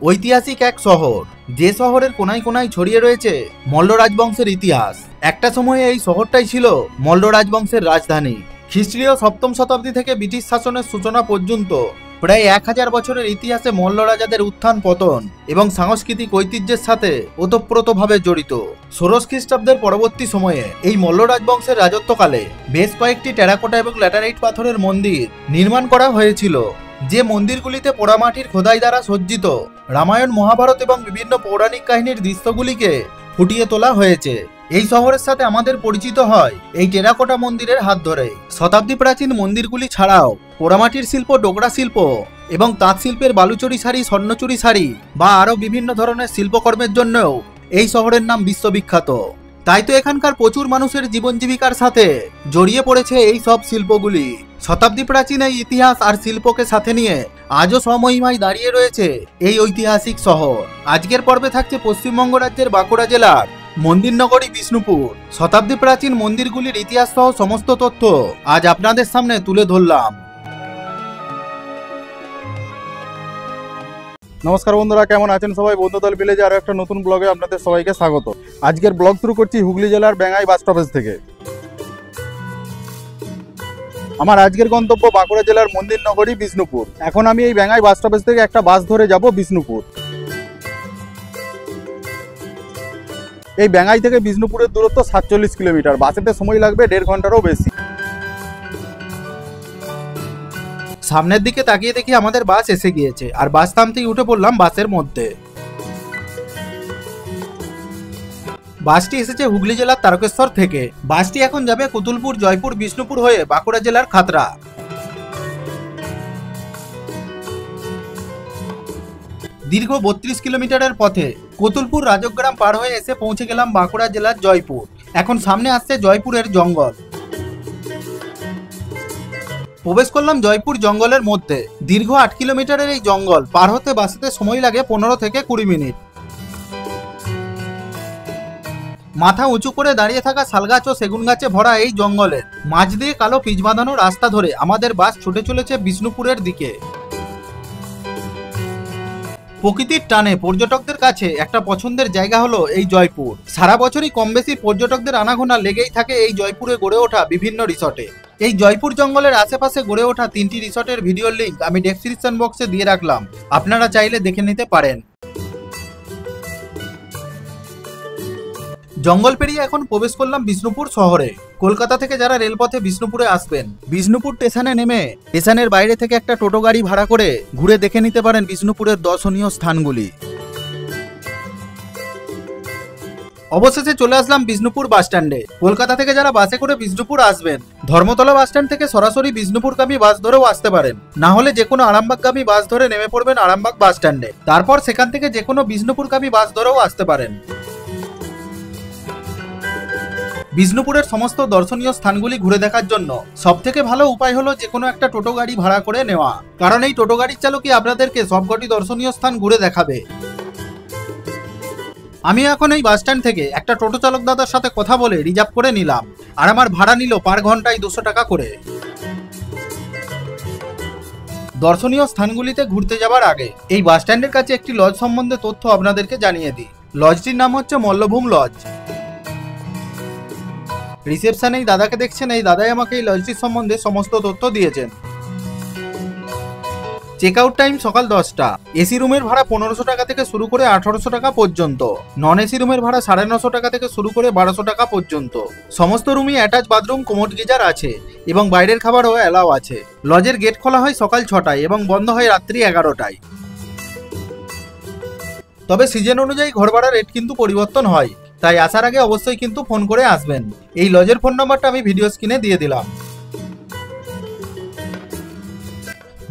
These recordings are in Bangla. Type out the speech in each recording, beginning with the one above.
ঐতিহাসিক এক শহর, যে শহরের কোনায় কোনায় ছড়িয়ে রয়েছে মল্ল রাজবংশের ইতিহাস। একটা সময়ে এই শহরটাই ছিল মল্ল রাজবংশের রাজধানী। খ্রিস্টীয় ৭ম শতাব্দী থেকে ব্রিটিশ শাসনের সূচনা পর্যন্ত প্রায় ১০০০ বছরের ইতিহাসে মল্ল রাজাদের উত্থান পতন এবং সাংস্কৃতিক ঐতিহ্যের সাথে ওতপ্রোতভাবে জড়িত। ষোড়শ খ্রিস্টাব্দের পরবর্তী সময়ে এই মল্ল রাজবংশের রাজত্বকালে বেশ কয়েকটি টেরাকোটা এবং ল্যাটারাইট পাথরের মন্দির নির্মাণ করা হয়েছিল, যে মন্দিরগুলিতে পোড়ামাটির খোদাই দ্বারা সজ্জিত রামায়ণ, মহাভারত এবং বিভিন্ন পৌরাণিক কাহিনীর দৃশ্যগুলিকে ফুটিয়ে তোলা হয়েছে। এই শহরের সাথে আমাদের পরিচিত হয় এই টেরাকোটা মন্দিরের হাত ধরে। শতাব্দী প্রাচীন মন্দিরগুলি ছাড়াও পোড়ামাটির শিল্প, ডোকরা শিল্প এবং তাঁত শিল্পের বালুচুরি শাড়ি, স্বর্ণচুরি শাড়ি বা আরও বিভিন্ন ধরনের শিল্পকর্মের জন্যও এই শহরের নাম বিশ্ববিখ্যাত। তাই তো এখানকার প্রচুর মানুষের জীবন জীবিকার সাথে জড়িয়ে পড়েছে এই সব শিল্পগুলি। শতাব্দী প্রাচীন এই ইতিহাস আর শিল্পকে সাথে নিয়ে আজও সমহিমায় দাঁড়িয়ে রয়েছে এই ঐতিহাসিক শহর। আজকের পর্বে থাকছে পশ্চিমবঙ্গ রাজ্যের বাঁকুড়া জেলার মন্দির নগরী বিষ্ণুপুর। শতাব্দী প্রাচীন মন্দিরগুলির ইতিহাস সহ সমস্ত তথ্য আজ আপনাদের সামনে তুলে ধরলাম। নমস্কার বন্ধুরা, কেমন আছেন সবাই? বন্ধুদল ভিলেজে আরো একটা নতুন ব্লগে আপনাদের সবাইকে স্বাগত। আজকের ব্লগ শুরু করছি হুগলি জেলার বেঙ্গাই বাস স্টপেজ থেকে। আমার আজকের গন্তব্য বাঁকুড়া জেলার মন্দির নগরী বিষ্ণুপুর। এখন আমি এই বেঙ্গাই বাস স্টপেজ থেকে একটা বাস ধরে যাব বিষ্ণুপুর। এই বেঙ্গাই থেকে বিষ্ণুপুরের দূরত্ব ৪৭ কিলোমিটার। বাসেতে সময় লাগবে ১.৫ ঘন্টারও বেশি। সামনের দিকে তাকিয়ে দেখি আমাদের বাস এসে গিয়েছে, আর বাস থামতেই উঠে পড়লাম বাসের মধ্যে। বাসটি এসেছে হুগলি জেলার তারকেশ্বর থেকে। বাসটি এখন যাবে কুতুলপুর, জয়পুর, বিষ্ণুপুর হয়ে বাঁকুড়া জেলার খাতড়া। দীর্ঘ ৩২ কিলোমিটারের পথে কুতুলপুর রাজগ্রাম পার হয়ে এসে পৌঁছে গেলাম বাঁকুড়া জেলার জয়পুর। এখন সামনে আসছে জয়পুরের জঙ্গল। প্রবেশ করলাম জয়পুর জঙ্গলের মধ্যে। দীর্ঘ ৮ কিলোমিটারের এই জঙ্গল পার হতে বাসেতে সময় লাগে ১৫ থেকে ২০ মিনিট। মাথা উঁচু করে দাঁড়িয়ে থাকা শালগাছ ও সেগুন গাছে ভরা এই জঙ্গলের মাঝ দিয়ে কালো পিচ বাঁধানো রাস্তা ধরে আমাদের বাস ছুটে চলেছে বিষ্ণুপুরের দিকে। প্রকৃতির টানে পর্যটকদের কাছে একটা পছন্দের জায়গা হলো এই জয়পুর। সারা বছরই কম বেশি পর্যটকদের আনাগোনা লেগেই থাকে এই জয়পুরে গড়ে ওঠা বিভিন্ন রিসর্টে। এই জয়পুর জঙ্গলের আশেপাশে গড়ে ওঠা ৩টি রিসর্টের ভিডিওর লিঙ্ক আমি ডেসক্রিপশন বক্সে দিয়ে রাখলাম, আপনারা চাইলে দেখে নিতে পারেন। জঙ্গল পেরিয়ে এখন প্রবেশ করলাম বিষ্ণুপুর শহরে। কলকাতা থেকে যারা রেলপথে বিষ্ণুপুরে আসবেন, বিষ্ণুপুর স্টেশনে নেমে স্টেশনের বাইরে থেকে একটা টোটো গাড়ি ভাড়া করে ঘুরে দেখে নিতে পারেন বিষ্ণুপুরের দর্শনীয় স্থানগুলি। অবশেষে চলে আসলাম বিষ্ণুপুর বাস স্ট্যান্ডে। কলকাতা থেকে যারা বাসে করে বিষ্ণুপুর আসবেন, ধর্মতলা বাস স্ট্যান্ড থেকে সরাসরি বিষ্ণুপুরগামী বাস ধরেও আসতে পারেন, না হলে যে কোনো আরামবাগগামী বাস ধরে নেমে পড়বেন আরামবাগ বাস স্ট্যান্ডে। তারপর সেখান থেকে যে কোনো বিষ্ণুপুরগামী বাস ধরেও আসতে পারেন। বিষ্ণুপুরের সমস্ত দর্শনীয় স্থানগুলি ঘুরে দেখার জন্য সবথেকে ভালো উপায় হলো যে কোনো একটা টোটো গাড়ি ভাড়া করে নেওয়া, কারণ এই টোটো গাড়ির চালকই আপনাদেরকে সবকটি দর্শনীয় স্থান ঘুরে দেখাবে। আমি এখন এই বাস স্ট্যান্ড থেকে একটা টোটো চালক দাদার সাথে কথা বলে রিজার্ভ করে নিলাম, আর আমার ভাড়া নিল পার ঘন্টায় ২০০ টাকা করে। দর্শনীয় স্থানগুলিতে ঘুরতে যাবার আগে এই বাস স্ট্যান্ডের কাছে একটি লজ সম্বন্ধে তথ্য আপনাদেরকে জানিয়ে দিই। লজটির নাম হচ্ছে মল্লভূম লজ। রিসেপশনে এই দাদাকে দেখছেন, এই দাদাই আমাকে এই লজটির সম্বন্ধে সমস্ত তথ্য দিয়েছেন। চেক আউট টাইম সকাল 10টা। এসি রুমের ভাড়া ১৫০০ টাকা থেকে শুরু করে ১৮০০ টাকা পর্যন্ত। নন এসি রুমের ভাড়া ৯৫০ টাকা থেকে শুরু করে ১২০০ টাকা পর্যন্ত। সমস্ত রুমই অ্যাটাচ বাথরুম, কোমোড গিজার আছে এবং বাইরের খাবারও অ্যালাও আছে। লজের গেট খোলা হয় সকাল ৬টায় এবং বন্ধ হয় রাত্রি ১১টায়। তবে সিজন অনুযায়ী ঘর ভাড়ার রেট কিন্তু পরিবর্তন হয়, তাই আসার আগে অবশ্যই কিন্তু ফোন করে আসবেন। এই লজের ফোন নাম্বারটা আমি ভিডিও স্ক্রিনে দিয়ে দিলাম।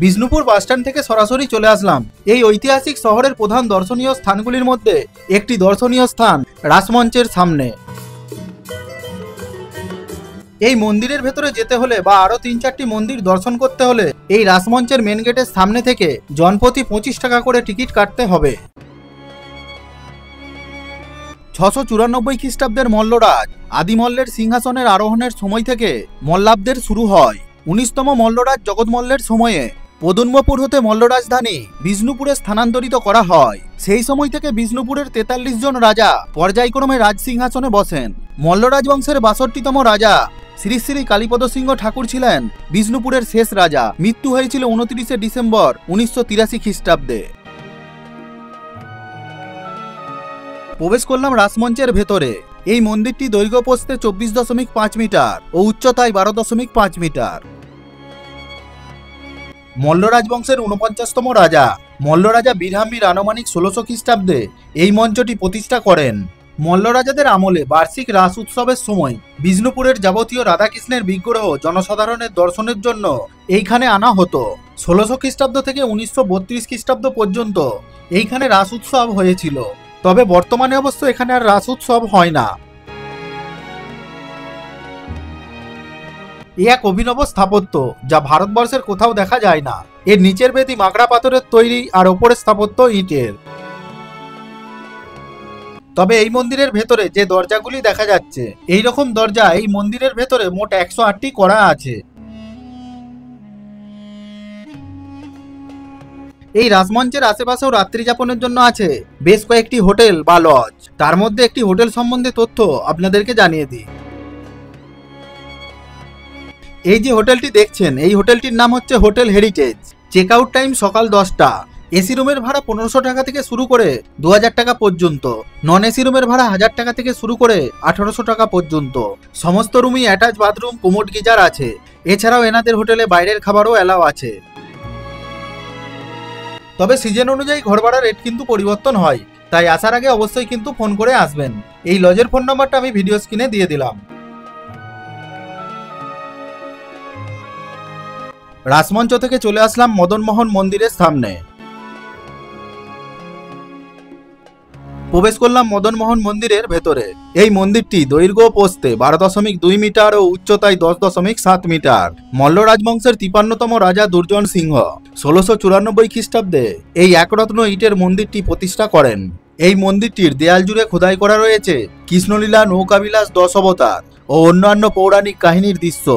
বিষ্ণুপুর বাস স্ট্যান্ড থেকে সরাসরি চলে আসলাম এই ঐতিহাসিক শহরের প্রধান দর্শনীয় স্থানগুলির মধ্যে একটি দর্শনীয় স্থান রাসমঞ্চের সামনে। এই মন্দিরের ভেতরে যেতে হলে বা আরো ৩-৪টি মন্দির দর্শন করতে হলে এই রাসমঞ্চের মেন গেটের সামনে থেকে জনপ্রতি ২৫ টাকা করে টিকিট কাটতে হবে। ৬৯৪ খ্রিস্টাব্দের মল্লরাজ আদিমল্লের সিংহাসনের আরোহণের সময় থেকে মল্লাব্দের শুরু হয়। ১৯তম মল্লরাজ জগৎমল্লের সময়ে পদুম্মপুর হতে মল্ল রাজধানী বিষ্ণুপুরে স্থানান্তরিত করা হয়। সেই সময় থেকে বিষ্ণুপুরের 43 জন রাজা পর্যায়ক্রমে রাজসিংহাসনে বসেন। মল্ল রাজবংশের 62তম রাজা শ্রী শ্রী কালীপদ সিংহ ঠাকুর ছিলেন বিষ্ণুপুরের শেষ রাজা। মৃত্যু হয়েছিল 29 ডিসেম্বর 1983 খ্রিস্টাব্দে। প্রবেশ করলাম রাসমঞ্চের ভেতরে। এই মন্দিরটি দৈর্ঘ্য প্রস্থে 24.5 মিটার ও উচ্চতায় 12.5 মিটার। মল্ল রাজবংশের 49তম রাজা মল্ল রাজা বীরহাম্বীর আনুমানিক 1600 খ্রিস্টাব্দে এই মঞ্চটি প্রতিষ্ঠা করেন। মল্ল রাজাদের আমলে বার্ষিক রাস উৎসবের সময় বিষ্ণুপুরের যাবতীয় রাধাকৃষ্ণের বিগ্রহ জনসাধারণের দর্শনের জন্য এইখানে আনা হতো। 1600 খ্রিস্টাব্দ থেকে 1932 খ্রিস্টাব্দ পর্যন্ত এইখানে রাস উৎসব হয়েছিল। তবে বর্তমানে অবশ্য এখানে আর রাস উৎসব হয় না। এক অভিনব স্থাপত্য যা ভারতবর্ষের কোথাও দেখা যায় না। এর নিচের বেদি মাকড়া পাথরের তৈরি আর ওপরের স্থাপত্য ইটের। তবে এই মন্দিরের ভেতরে যে দরজাগুলি দেখা যাচ্ছে, এই রকম দরজা এই মন্দিরের ভেতরে মোট 108টি করা আছে। এই রাজমঞ্চের আশেপাশেও রাত্রি যাপনের জন্য আছে বেশ কয়েকটি হোটেল বা লজ। তার মধ্যে একটি হোটেল সম্বন্ধে তথ্য আপনাদেরকে জানিয়ে দিই। এই যে হোটেলটি দেখছেন, এই হোটেলটির নাম হচ্ছে hotel heritage. Check out time সকাল 10টা। এসি রুমের ভাড়া 1500 টাকা থেকে শুরু করে 2000 টাকা পর্যন্ত। নন এসি রুমের ভাড়া 1000 টাকা থেকে শুরু করে 1800 টাকা পর্যন্ত। সমস্ত রুমই অ্যাটাচ বাথরুম, কোমোড গিজার আছে। এছাড়াও এনাদের হোটেলে বাইরের খাবারও অ্যালাও আছে। তবে সিজন অনুযায়ী ঘর ভাড়ার রেট কিন্তু পরিবর্তন হয়, তাই আসার আগে অবশ্যই কিন্তু ফোন করে আসবেন। এই লজের ফোন নাম্বারটা আমি ভিডিও স্ক্রিনে দিয়ে দিলাম। রাসমঞ্চ থেকে চলে আসলাম মদনমোহন মন্দিরের সামনে। প্রবেশ করলাম মদনমোহন মন্দিরের ভেতরে। এই মন্দিরটি দৈর্ঘ্য প্রস্থে 12.2 মিটার ও উচ্চতায় 10.7 মিটার। মল্ল রাজবংশের 53তম রাজা দুর্জন সিংহ 1694 খ্রিস্টাব্দে এই একরত্ন ইটের মন্দিরটি প্রতিষ্ঠা করেন। এই মন্দিরটির দেয়াল জুড়ে খোদাই করা রয়েছে কৃষ্ণলীলা, নৌকাবিলাস, 10 অবতার ও অন্যান্য পৌরাণিক কাহিনীর দৃশ্য।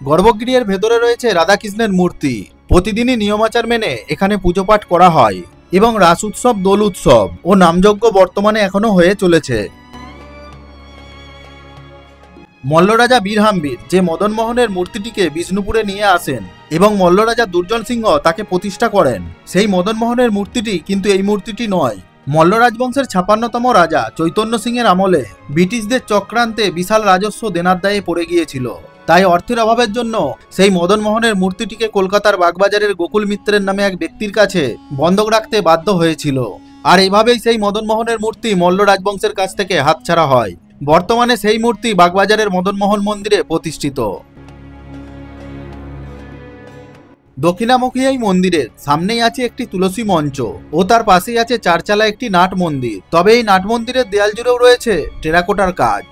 গর্ভগৃহের ভেতরে রয়েছে রাধাকৃষ্ণের মূর্তি। প্রতিদিনই নিয়মাচার মেনে এখানে পুজো পাঠ করা হয় এবং রাস উৎসব, দোল উৎসব ও নামযজ্ঞ বর্তমানে এখনো হয়ে চলেছে। মল্ল রাজা বীরহাম্বীর যে মদনমোহনের মূর্তিটিকে বিষ্ণুপুরে নিয়ে আসেন এবং মল্ল রাজা দুর্জন সিংহ তাকে প্রতিষ্ঠা করেন, সেই মদনমোহনের মূর্তিটি কিন্তু এই মূর্তিটি নয়। মল্ল রাজবংশের 56তম রাজা চৈতন্য সিংহের আমলে ব্রিটিশদের চক্রান্তে বিশাল রাজস্ব দেনার দায়ে পড়ে গিয়েছিল। তাই অর্থের অভাবের জন্য সেই মদনমোহনের মূর্তিটিকে কলকাতার বাগবাজারের গোকুল মিত্রের নামে এক ব্যক্তির কাছে বন্ধক রাখতে বাধ্য হয়েছিল। আর এইভাবেই সেই মদনমোহনের মূর্তি মল্ল রাজবংশের কাছ থেকে হাতছাড়া হয়। বর্তমানে সেই মূর্তি বাগবাজারের মদনমোহন মন্দিরে প্রতিষ্ঠিত। দক্ষিণামুখী এই মন্দিরের সামনেই আছে একটি তুলসী মঞ্চ ও তার পাশেই আছে চারচালা একটি নাট মন্দির। তবে এই নাট মন্দিরের দেয়াল জুড়েও রয়েছে টেরাকোটার কাজ।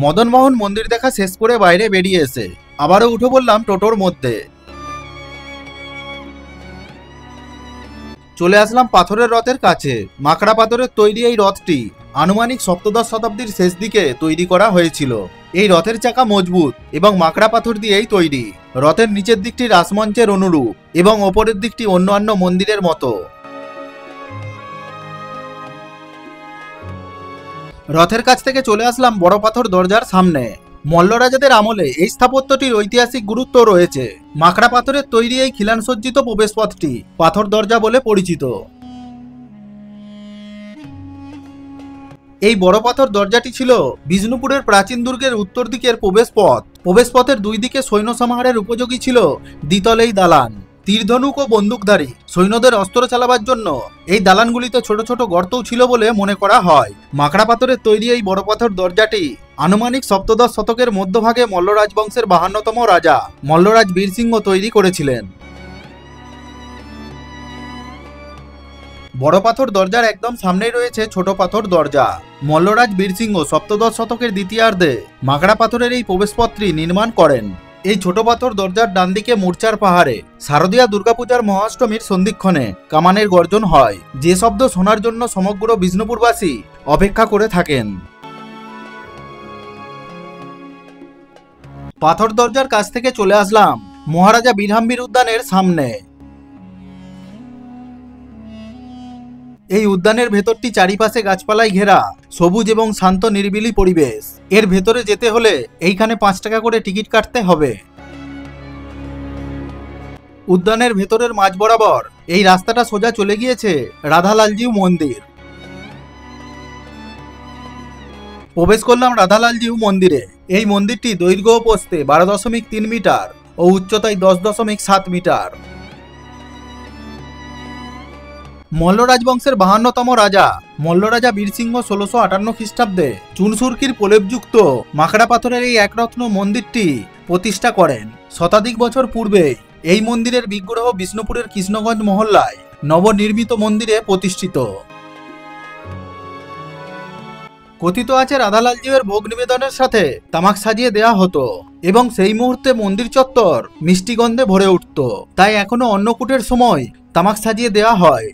মদনমোহন মন্দির দেখা শেষ করে বাইরে বেরিয়ে এসে আবারও উঠে পড়লাম টোটোর মধ্যে। চলে আসলাম পাথরের রথের কাছে। মাকড়া পাথরের তৈরি এই রথটি আনুমানিক সপ্তদশ শতাব্দীর শেষ দিকে তৈরি করা হয়েছিল। এই রথের চাকা মজবুত এবং মাকড়া পাথর দিয়েই তৈরি। রথের নিচের দিকটি রাসমঞ্চের অনুরূপ এবং ওপরের দিকটি অন্যান্য মন্দিরের মতো। রথের কাছ থেকে চলে আসলাম বড় পাথর দরজার সামনে। মল্ল রাজাদের আমলে এই স্থাপত্যটির ঐতিহাসিক গুরুত্ব রয়েছে। মাকড়া পাথরের তৈরি এই খিলান সজ্জিত প্রবেশপথটি পাথর দরজা বলে পরিচিত। এই বড় পাথর দরজাটি ছিল বিষ্ণুপুরের প্রাচীন দুর্গের উত্তর দিকের প্রবেশপথ। প্রবেশপথের দুই দিকে সৈন্য সমাহারের উপযোগী ছিল দ্বিতল এই দালান। তীরধনুক ও বন্দুকধারী সৈন্যদের অস্ত্র চালাবার জন্য এই দালানগুলিতে ছোট ছোট গর্তও ছিল বলে মনে করা হয়। মাকড়া পাথরের তৈরি এই বড় পাথর দরজাটি আনুমানিক সপ্তদশ শতকের মধ্যভাগে মল্ল রাজবংশের 52তম রাজা মল্লরাজ বীরসিংহ তৈরি করেছিলেন। বড় পাথর দরজার একদম সামনেই রয়েছে ছোট পাথর দরজা। মল্লরাজ বীরসিংহ সপ্তদশ শতকের দ্বিতীয়ার্ধে মাকড়া পাথরের এই প্রবেশপথটি নির্মাণ করেন। এই ছোট পাথর দরজার ডান দিকে মূর্চার পাহাড়ে শারদীয়া দুর্গাপূজার মহাষ্টমীর সন্ধিক্ষণে কামানের গর্জন হয়, যে শব্দ শোনার জন্য সমগ্র বিষ্ণুপুরবাসী অপেক্ষা করে থাকেন। পাথর দরজার কাছ থেকে চলে আসলাম মহারাজা বিধামবীর উদ্যানের সামনে। এই উদ্যানের ভেতরটি চারিপাশে গাছপালায় ঘেরা, সবুজ এবং শান্ত নিরিবিলি পরিবেশ। এর ভেতরে যেতে হলে এইখানে 5 টাকা করে টিকিট কাটতে হবে। উদ্যানের ভেতরের মাঝ বরাবর এই রাস্তাটা সোজা চলে গিয়েছে রাধালালজিউ মন্দির। প্রবেশ করলাম রাধালালজিউ মন্দিরে। এই মন্দিরটি দৈর্ঘ্য ও প্রস্থে 12.3 মিটার ও উচ্চতায় 10.7 মিটার। মল্ল রাজবংশের 52তম রাজা মল্লরাজা বীরসিংহ 1658 খ্রিস্টাব্দে চুনসুরকির প্রলেপযুক্ত মাকড়া পাথরের এই একরত্ন মন্দিরটি প্রতিষ্ঠা করেন। শতাধিক বছর পূর্বে এই মন্দিরের বিগ্রহ বিষ্ণুপুরের কৃষ্ণগঞ্জ মহল্লায় নবনির্মিত মন্দিরে প্রতিষ্ঠিত। কথিত আছে রাধালালজিউয়ের ভোগ নিবেদনের সাথে তামাক সাজিয়ে দেয়া হতো এবং সেই মুহূর্তে মন্দির চত্বর মিষ্টিগন্ধে ভরে উঠত। তাই এখনো অন্নকূটের সময় তামাক সাজিয়ে দেয়া হয়।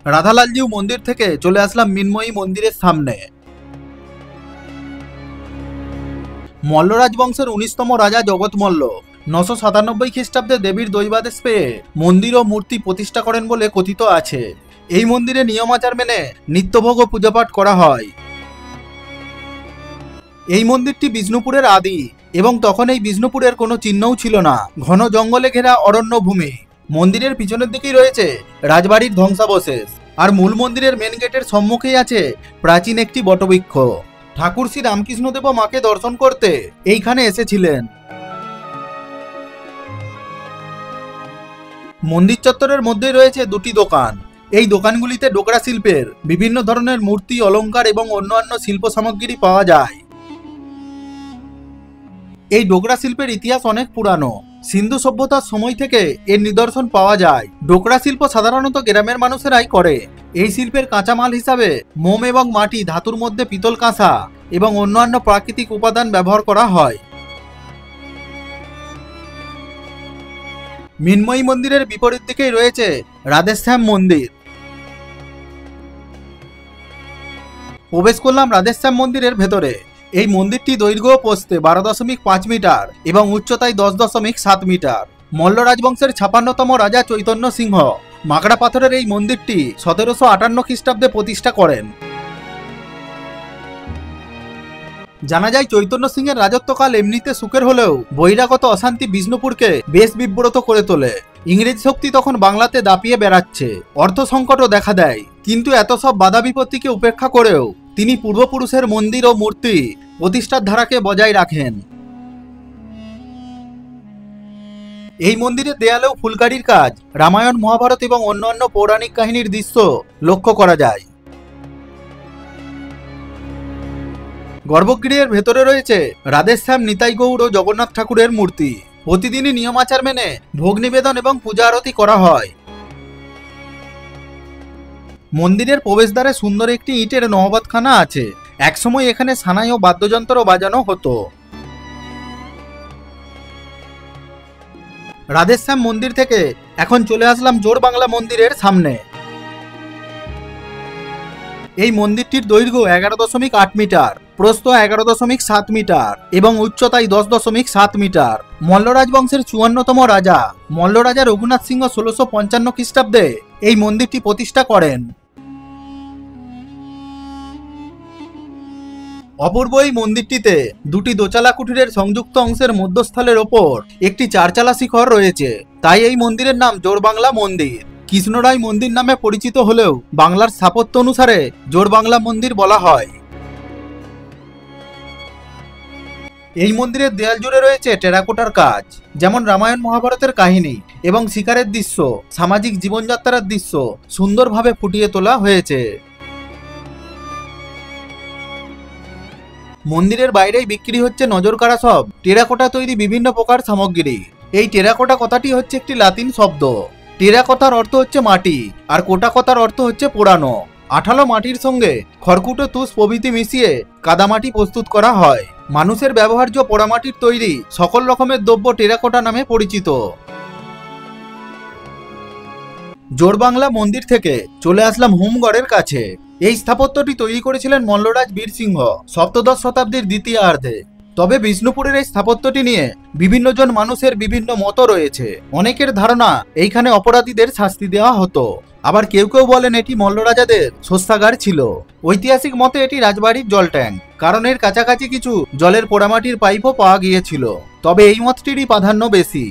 রাধালালজিউ মন্দির থেকে চলে আসলাম মিনময়ী মন্দিরের সামনে। মল্ল রাজবংশের 19তম রাজা জগৎ মল্ল 997 খ্রিস্টাব্দে দেবীর দৈবাদেশ পেয়ে মন্দির ও মূর্তি প্রতিষ্ঠা করেন বলে কথিত আছে। এই মন্দিরে নিয়মাচার মেনে নিত্যভোগ ও পূজাপাঠ করা হয়। এই মন্দিরটি বিষ্ণুপুরের আদি এবং তখন এই বিষ্ণুপুরের কোনো চিহ্নও ছিল না। ঘন জঙ্গলে ঘেরা অরণ্য ভূমি। মন্দিরের পিছনের দিকেই রয়েছে রাজবাড়ির ধ্বংসাবশেষ, আর মূল মন্দিরের মেন গেটের সম্মুখেই আছে প্রাচীন একটি বটবৃক্ষ। ঠাকুর শ্রী রামকৃষ্ণদেব মাকে দর্শন করতে এইখানে এসেছিলেন। মন্দির চত্বরের মধ্যে রয়েছে 2টি দোকান। এই দোকানগুলিতে ডোকরা শিল্পের বিভিন্ন ধরনের মূর্তি, অলংকার এবং অন্যান্য শিল্প সামগ্রী পাওয়া যায়। এই ডোকরা শিল্পের ইতিহাস অনেক পুরানো। সিন্ধু সভ্যতার সময় থেকে এর নিদর্শন পাওয়া যায়। ডোকরা শিল্প সাধারণত গ্রামের মানুষেরাই করে। এই শিল্পের কাঁচামাল হিসাবে মোম এবং মাটি, ধাতুর মধ্যে পিতল কাঁসা এবং অন্যান্য প্রাকৃতিক উপাদান ব্যবহার করা হয়। মিনময়ী মন্দিরের বিপরীত দিকেই রয়েছে রাধেশ্যাম মন্দির। প্রবেশ করলাম রাধেশ্যাম মন্দিরের ভেতরে। এই মন্দিরটি দৈর্ঘ্য ও প্রস্থে 12.5 মিটার এবং উচ্চতায় 10.7 মিটার। মল্ল রাজবংশের 56তম রাজা চৈতন্য সিংহ মাকড়া পাথরের এই মন্দিরটি 1758 খ্রিস্টাব্দে প্রতিষ্ঠা করেন। জানা যায় চৈতন্য সিংহের রাজত্বকাল এমনিতে সুখের হলেও বহিরাগত অশান্তি বিষ্ণুপুরকে বেশ বিব্রত করে তোলে। ইংরেজ শক্তি তখন বাংলাতে দাপিয়ে বেড়াচ্ছে, অর্থ সংকটও দেখা দেয়। কিন্তু এত সব বাধা বিপত্তিকে উপেক্ষা করেও তিনি পূর্বপুরুষের মন্দির ও মূর্তি প্রতিষ্ঠার ধারাকে বজায় রাখেন। এই মন্দিরের দেয়ালেও ফুলকারির কাজ, রামায়ণ, মহাভারত এবং অন্যান্য পৌরাণিক কাহিনীর দৃশ্য লক্ষ্য করা যায়। গর্ভগৃহের ভেতরে রয়েছে রাধেশ্যাম, নিতাই গৌর ও জগন্নাথ ঠাকুরের মূর্তি। প্রতিদিনই নিয়মাচার মেনে ভোগ নিবেদন এবং পূজা আরতি করা হয়। মন্দিরের প্রবেশদ্বারে সুন্দর একটি ইটের নহবতখানা আছে। একসময় এখানে সানাই ও বাদ্যযন্ত্র বাজানো হতো। রাধেশ্যাম মন্দির থেকে এখন চলে আসলাম জোড়বাংলা মন্দিরের সামনে। এই মন্দিরটির দৈর্ঘ্য 11.8 মিটার, প্রস্থ 11.7 মিটার এবং উচ্চতায় 10.7 মিটার। মল্ল রাজবংশের 54তম রাজা মল্ল রাজা রঘুনাথ সিংহ 1655 খ্রিস্টাব্দে এই মন্দিরটি প্রতিষ্ঠা করেন। অপূর্ব এই মন্দিরটিতে 2টি দোচালা কুঠিরের সংযুক্ত অংশের মধ্যস্থলের ওপর একটি 4চালা শিখর রয়েছে। তাই এই মন্দিরের নাম জোড়বাংলা মন্দির। কৃষ্ণরায় মন্দির নামে পরিচিত হলেও বাংলার স্থাপত্য অনুসারে জোড়বাংলা মন্দির বলা হয়। এই মন্দিরের দেয়াল জুড়ে রয়েছে টেরাকোটার কাজ, যেমন রামায়ণ মহাভারতের কাহিনী এবং শিকারের দৃশ্য, সামাজিক জীবনযাত্রার দৃশ্য সুন্দরভাবে ফুটিয়ে তোলা হয়েছে। মন্দিরের বাইরেই বিক্রি হচ্ছে নজরকাড়া সব টেরাকোটা তৈরি বিভিন্ন প্রকার সামগ্রী। এই টেরাকোটা কথাটি হচ্ছে একটি লাতিন শব্দ। টেরাকোটার অর্থ হচ্ছে মাটি, আর কোটা কথার অর্থ হচ্ছে পোড়ানো। আঠালো মাটির সঙ্গে খড়কুটো, তুষ প্রভৃতি মিশিয়ে কাদামাটি প্রস্তুত করা হয়। মানুষের ব্যবহার্য পোড়ামাটির তৈরি সকল রকমের দ্রব্য টেরাকোটা নামে পরিচিত। জোরবাংলা মন্দির থেকে চলে আসলাম হুমগড়ের কাছে। এই স্থাপত্যটি তৈরি করেছিলেন মল্লরাজ বীরসিংহ সপ্তদশ শতাব্দীর দ্বিতীয়ার্ধে। তবে বিষ্ণুপুরের এই স্থাপত্যটি নিয়ে বিভিন্ন জন মানুষের বিভিন্ন মত রয়েছে। অনেকের ধারণা এইখানে অপরাধীদের শাস্তি দেওয়া হতো, আবার কেউ কেউ বলেন এটি মল্লরাজাদের শস্যাগার ছিল। ঐতিহাসিক মতে এটি রাজবাড়ির জল ট্যাঙ্ক, কারণ এর কাছাকাছি কিছু জলের পোড়ামাটির পাইপও পাওয়া গিয়েছিল। তবে এই মতটিরই প্রাধান্য বেশি।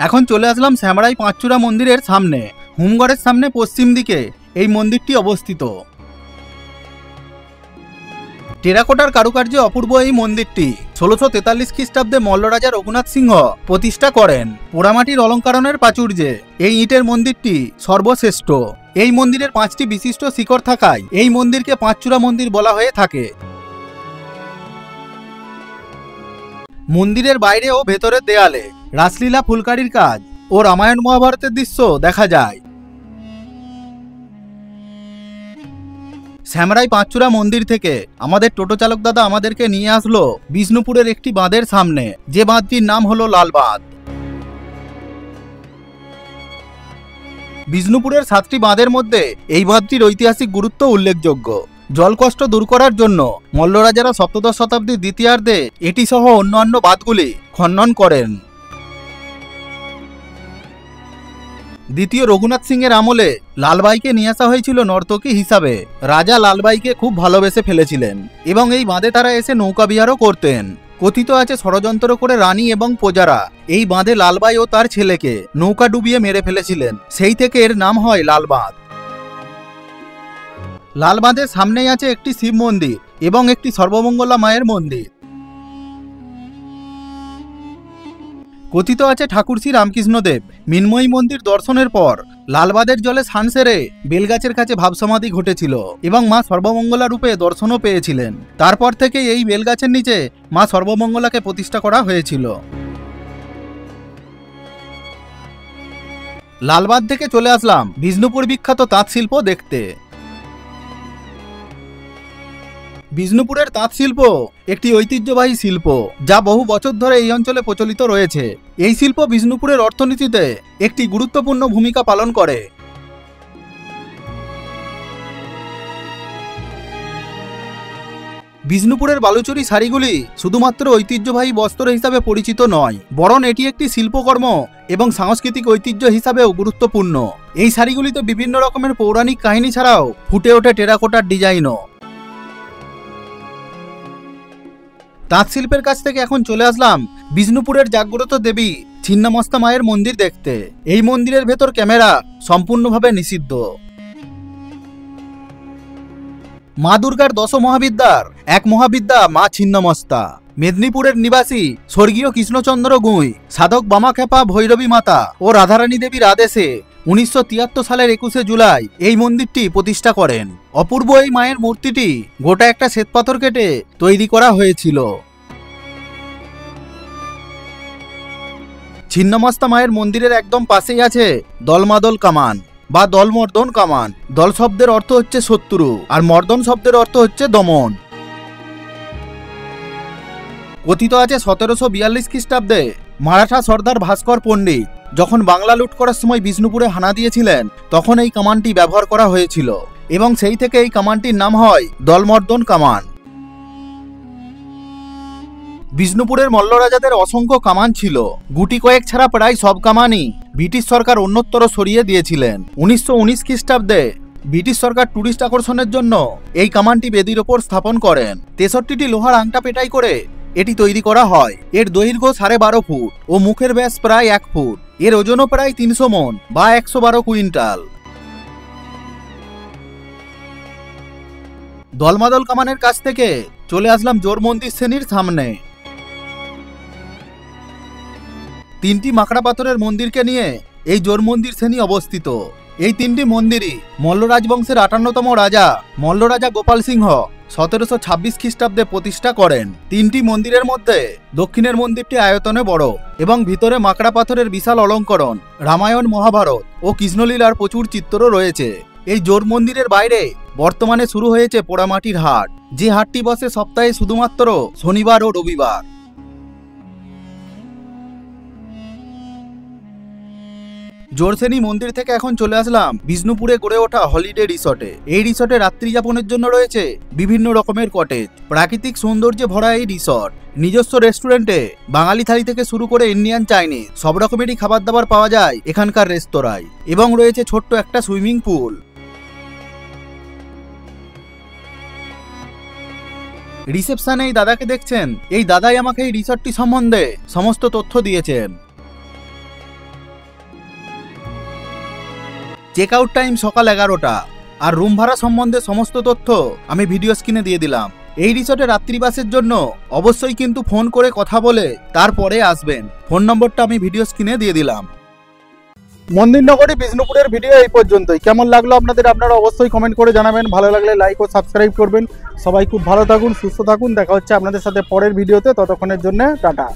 এখন চলে আসলাম শ্যামরাই পাঁচচূড়া মন্দিরের সামনে। হুমগড়ের সামনে পশ্চিম দিকে এই মন্দিরটি অবস্থিত। টেরাকোটার কারুকার্যে অপূর্ব এই মন্দিরটি 1643 খ্রিস্টাব্দে মল্লরাজা রঘুনাথ সিংহ প্রতিষ্ঠা করেন। পোড়ামাটির অলঙ্কারণের প্রাচুর্যে এই ইটের মন্দিরটি সর্বশ্রেষ্ঠ। এই মন্দিরের 5টি বিশিষ্ট শিখর থাকায় এই মন্দিরকে পাঁচচূড়া মন্দির বলা হয়ে থাকে। মন্দিরের বাইরে ও ভেতরের দেয়ালে রাসলীলা, ফুলকারির কাজ ও রামায়ণ মহাভারতের দৃশ্য দেখা যায়। শ্যামরাই পাঁচচূড়া মন্দির থেকে আমাদের টোটো চালক দাদা আমাদেরকে নিয়ে আসলো বিষ্ণুপুরের একটি বাঁধের সামনে, যে বাঁধটির নাম হলো লাল বাঁধ। বিষ্ণুপুরের 7টি বাঁধের মধ্যে এই বাঁধটির ঐতিহাসিক গুরুত্ব উল্লেখযোগ্য। জলকষ্ট দূর করার জন্য মল্লরাজারা সপ্তদশ শতাব্দীর দ্বিতীয়ার্ধে এটি সহ অন্যান্য বাঁধগুলি খনন করেন। দ্বিতীয় রঘুনাথ সিংয়ের আমলে লালবাইকে নিয়ে আসা হয়েছিল নর্তকী হিসাবে। রাজা লালবাইকে খুব ভালোবেসে ফেলেছিলেন এবং এই বাঁধে তারা এসে নৌকা বিহারও করতেন। কথিত আছে ষড়যন্ত্র করে রানী এবং প্রজারা এই বাঁধে লালবাই ও তার ছেলেকে নৌকা ডুবিয়ে মেরে ফেলেছিলেন। সেই থেকে এর নাম হয় লালবাঁধ। লালবাঁধের সামনেই আছে একটি শিব মন্দির এবং একটি সর্বমঙ্গলা মায়ের মন্দির। কথিত আছে ঠাকুর শ্রী রামকৃষ্ণদেব মিন্ময়ী মন্দির দর্শনের পর লালবাঁধের জলে স্নান সেরে বেলগাছের কাছে ভাবসমাধি ঘটেছিল এবং মা সর্বমঙ্গলা রূপে দর্শনও পেয়েছিলেন। তারপর থেকে এই বেলগাছের নিচে মা সর্বমঙ্গলাকে প্রতিষ্ঠা করা হয়েছিল। লালবাঁধ থেকে চলে আসলাম বিষ্ণুপুর বিখ্যাত তাঁত শিল্প দেখতে। বিষ্ণুপুরের তাঁত শিল্প একটি ঐতিহ্যবাহী শিল্প, যা বহু বছর ধরে এই অঞ্চলে প্রচলিত রয়েছে। এই শিল্প বিষ্ণুপুরের অর্থনীতিতে একটি গুরুত্বপূর্ণ ভূমিকা পালন করে। বিষ্ণুপুরের বালুচরী শাড়িগুলি শুধুমাত্র ঐতিহ্যবাহী বস্ত্র হিসাবে পরিচিত নয়, বরং এটি একটি শিল্পকর্ম এবং সাংস্কৃতিক ঐতিহ্য হিসাবেও গুরুত্বপূর্ণ। এই শাড়িগুলিতে বিভিন্ন রকমের পৌরাণিক কাহিনী ছাড়াও ফুটে ওঠে টেরাকোটার ডিজাইনও। তাঁত শিল্পের কাছ থেকে এখন চলে আসলাম বিষ্ণুপুরের জাগ্রত দেবী ছিন্নমস্তা মায়ের মন্দির দেখতে। এই মন্দিরের ভেতর ক্যামেরা সম্পূর্ণভাবে নিষিদ্ধ। মা দুর্গার 10 মহাবিদ্যার এক মহাবিদ্যা মা ছিন্নমস্তা। মেদিনীপুরের নিবাসী স্বর্গীয় কৃষ্ণচন্দ্র গুঁই সাধক বামাখ্যাপা ভৈরবী মাতা ও রাধারানী দেবীর আদেশে 1973 সালের 21শে জুলাই এই মন্দিরটি প্রতিষ্ঠা করেন। অপূর্ব এই মায়ের মূর্তিটি গোটা একটা শ্বেতপাথর কেটে তৈরি করা হয়েছিল। ছিন্নমস্তা মায়ের মন্দিরের একদম পাশেই আছে দলমাদল কামান বা দলমর্দন কামান। দল শব্দের অর্থ হচ্ছে শত্রু আর মর্দন শব্দের অর্থ হচ্ছে দমন। কথিত আছে 1742 খ্রিস্টাব্দে মারাঠা সর্দার ভাস্কর পণ্ডিত যখন বাংলা লুট করার সময় বিষ্ণুপুরে হানা দিয়েছিলেন, তখন এই কামানটি ব্যবহার করা হয়েছিল এবং সেই থেকে এই কামানটির নাম হয় দলমর্দন কামান। বিষ্ণুপুরের মল্লরাজাদের অসংখ্য কামান ছিল। গুটি কয়েক ছাড়া প্রায় সব কামানই ব্রিটিশ সরকার অন্যত্র সরিয়ে দিয়েছিলেন। 1919 খ্রিস্টাব্দে ব্রিটিশ সরকার টুরিস্ট আকর্ষণের জন্য এই কামানটি বেদির ওপর স্থাপন করেন। 63টি লোহার আংটা পেটাই করে এটি তৈরি করা হয়। এর দৈর্ঘ্য 12.5 ফুট ও মুখের ব্যাস প্রায় 1 ফুট। এর ওজনও প্রায় 300 মণ বা 112 কুইন্টাল। দলমাদল কামানের কাছ থেকে চলে আসলাম জোর মন্দির শ্রেণীর সামনে। 3টি মাকড়া পাথরের মন্দিরকে নিয়ে এই জোর মন্দির শ্রেণী অবস্থিত। এই 3টি মন্দিরই মল্ল রাজবংশের 58তম রাজা মল্লরাজা গোপাল সিংহ 1726 খ্রিস্টাব্দে প্রতিষ্ঠা করেন। 3টি মন্দিরের মধ্যে দক্ষিণের মন্দিরটি আয়তনে বড় এবং ভিতরে মাকড়া পাথরের বিশাল অলঙ্করণ, রামায়ণ মহাভারত ও কৃষ্ণলীলার প্রচুর চিত্র রয়েছে। এই জোর মন্দিরের বাইরে বর্তমানে শুরু হয়েছে পোড়ামাটির হাট, যে হাটটি বসে সপ্তাহে শুধুমাত্র শনিবার ও রবিবার। জোরসেনি মন্দির থেকে এখন চলে আসলাম বিষ্ণুপুরে গড়ে ওঠা হলিডে রিসর্টে। এই রিসর্টে রাত্রি যাপনের জন্য রয়েছে বিভিন্ন রকমের কটেজ। প্রাকৃতিক সৌন্দর্যে ভরা এই রিসর্ট, নিজস্ব রেস্টুরেন্টে বাঙালি থালি থেকে শুরু করে ইন্ডিয়ান, চাইনিজ সব রকমেরই খাবার দাবার পাওয়া যায় এখানকার রেস্তোরাঁয়, এবং রয়েছে ছোট্ট একটা সুইমিং পুল। রিসেপশনে এই দাদাকে দেখছেন, এই দাদাই আমাকে এই রিসর্টটি সম্বন্ধে সমস্ত তথ্য দিয়েছেন। চেক আউট টাইম সকাল 11টা, আর রুম ভাড়া সম্বন্ধে সমস্ত তথ্য আমি ভিডিও স্ক্রিনে দিয়ে দিলাম। এই রিসর্টে রাত্রিবাসের জন্য অবশ্যই কিন্তু ফোন করে কথা বলে তারপরে আসবেন। ফোন নম্বরটা আমি ভিডিও স্ক্রিনে দিয়ে দিলাম। মন্দিরনগরী বিষ্ণুপুরের ভিডিও এই পর্যন্তই। কেমন লাগলো আপনারা অবশ্যই কমেন্ট করে জানাবেন। ভালো লাগলে লাইক ও সাবস্ক্রাইব করবেন। সবাই খুব ভালো থাকুন, সুস্থ থাকুন। দেখা হচ্ছে আপনাদের সাথে পরের ভিডিওতে। ততক্ষণের জন্য টাটা।